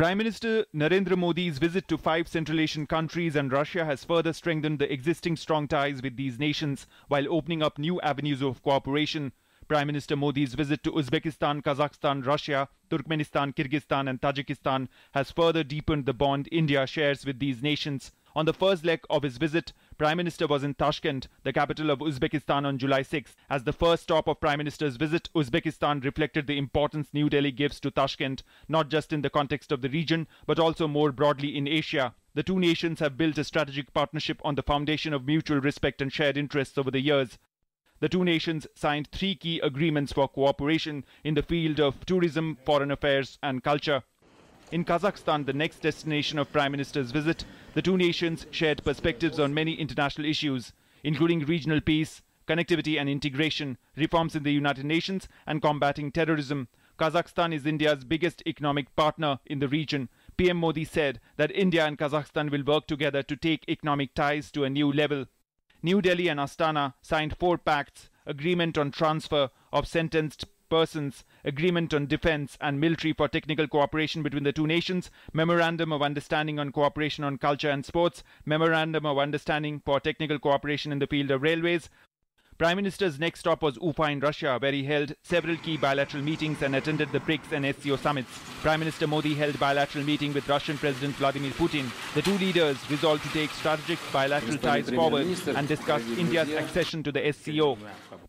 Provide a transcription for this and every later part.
Prime Minister Narendra Modi's visit to 5 Central Asian countries and Russia has further strengthened the existing strong ties with these nations while opening up new avenues of cooperation. Prime Minister Modi's visit to Uzbekistan, Kazakhstan, Russia, Turkmenistan, Kyrgyzstan and Tajikistan has further deepened the bond India shares with these nations. On the first leg of his visit, Prime Minister was in Tashkent, the capital of Uzbekistan, on July 6. As the first stop of Prime Minister's visit, Uzbekistan reflected the importance New Delhi gives to Tashkent, not just in the context of the region, but also more broadly in Asia. The two nations have built a strategic partnership on the foundation of mutual respect and shared interests over the years. The two nations signed 3 key agreements for cooperation in the field of tourism, foreign affairs and culture. In Kazakhstan, the next destination of Prime Minister's visit, the two nations shared perspectives on many international issues, including regional peace, connectivity and integration, reforms in the United Nations and combating terrorism. Kazakhstan is India's biggest economic partner in the region. PM Modi said that India and Kazakhstan will work together to take economic ties to a new level. New Delhi and Astana signed 4 pacts, agreement on transfer of sentenced persons, agreement on defense and military for technical cooperation between the two nations, memorandum of understanding on cooperation on culture and sports, memorandum of understanding for technical cooperation in the field of railways. Prime Minister's next stop was Ufa in Russia, where he held several key bilateral meetings and attended the BRICS and SCO summits. Prime Minister Modi held bilateral meeting with Russian President Vladimir Putin. The two leaders resolved to take strategic bilateral ties forward and discussed India's accession to the SCO.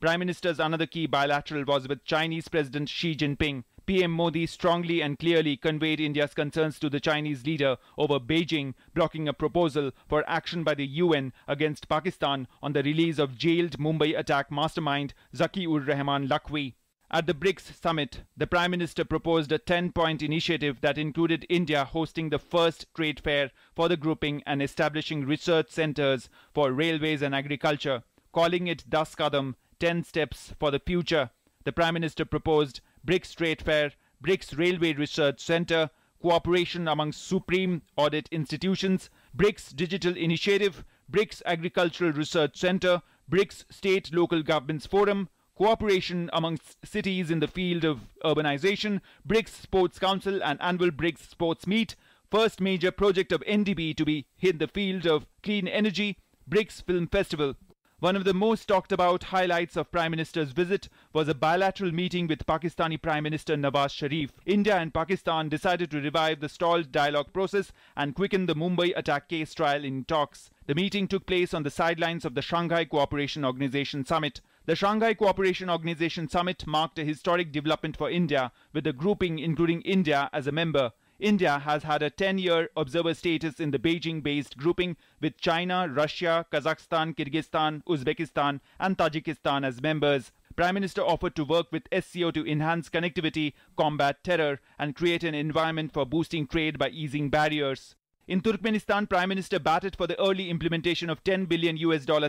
Prime Minister's another key bilateral was with Chinese President Xi Jinping. PM Modi strongly and clearly conveyed India's concerns to the Chinese leader over Beijing blocking a proposal for action by the UN against Pakistan on the release of jailed Mumbai attack mastermind Zaki-ur-Rahman Lakhvi. At the BRICS summit, the Prime Minister proposed a 10-point initiative that included India hosting the first trade fair for the grouping and establishing research centers for railways and agriculture, calling it Das Kadam, 10 steps for the future. The Prime Minister proposed BRICS Trade Fair, BRICS Railway Research Centre, cooperation amongst supreme audit institutions, BRICS Digital Initiative, BRICS Agricultural Research Centre, BRICS State Local Governments Forum, cooperation amongst cities in the field of urbanization, BRICS Sports Council and annual BRICS Sports Meet, first major project of NDB to be in the field of clean energy, BRICS Film Festival. One of the most talked about highlights of Prime Minister's visit was a bilateral meeting with Pakistani Prime Minister Nawaz Sharif. India and Pakistan decided to revive the stalled dialogue process and quicken the Mumbai attack case trial in talks. The meeting took place on the sidelines of the Shanghai Cooperation Organization Summit. The Shanghai Cooperation Organization Summit marked a historic development for India, with the grouping including India as a member. India has had a 10-year observer status in the Beijing-based grouping with China, Russia, Kazakhstan, Kyrgyzstan, Uzbekistan and Tajikistan as members. Prime Minister offered to work with SCO to enhance connectivity, combat terror and create an environment for boosting trade by easing barriers. In Turkmenistan, Prime Minister batted for the early implementation of $10 billion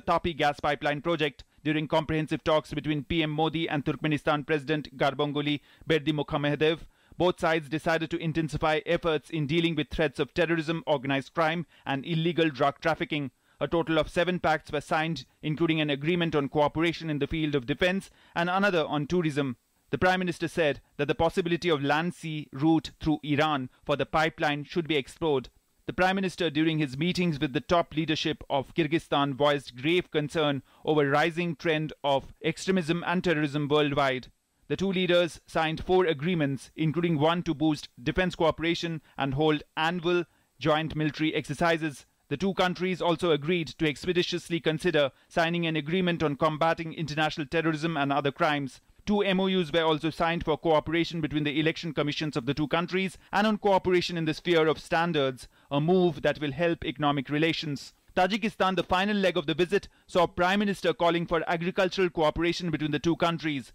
Tapi gas pipeline project. During comprehensive talks between PM Modi and Turkmenistan President Gurbanguly Berdimuhamedow, both sides decided to intensify efforts in dealing with threats of terrorism, organized crime and illegal drug trafficking. A total of 7 pacts were signed, including an agreement on cooperation in the field of defense and another on tourism. The Prime Minister said that the possibility of land-sea route through Iran for the pipeline should be explored. The Prime Minister, during his meetings with the top leadership of Kyrgyzstan, voiced grave concern over rising trend of extremism and terrorism worldwide. The two leaders signed 4 agreements, including one to boost defense cooperation and hold annual joint military exercises. The two countries also agreed to expeditiously consider signing an agreement on combating international terrorism and other crimes. 2 MOUs were also signed for cooperation between the election commissions of the two countries and on cooperation in the sphere of standards, a move that will help economic relations. Tajikistan, the final leg of the visit, saw Prime Minister calling for agricultural cooperation between the two countries.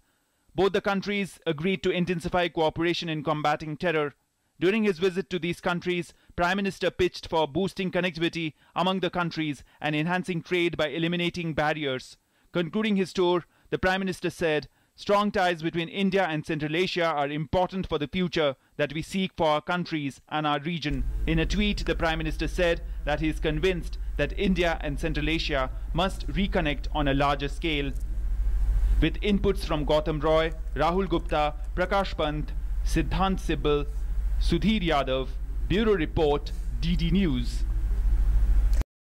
Both the countries agreed to intensify cooperation in combating terror. During his visit to these countries, Prime Minister pitched for boosting connectivity among the countries and enhancing trade by eliminating barriers. Concluding his tour, the Prime Minister said, "Strong ties between India and Central Asia are important for the future that we seek for our countries and our region." In a tweet, the Prime Minister said that he is convinced that India and Central Asia must reconnect on a larger scale. With inputs from Gautam Roy, Rahul Gupta, Prakash Pant, Siddhant Sibal, Sudhir Yadav, Bureau Report, DD News.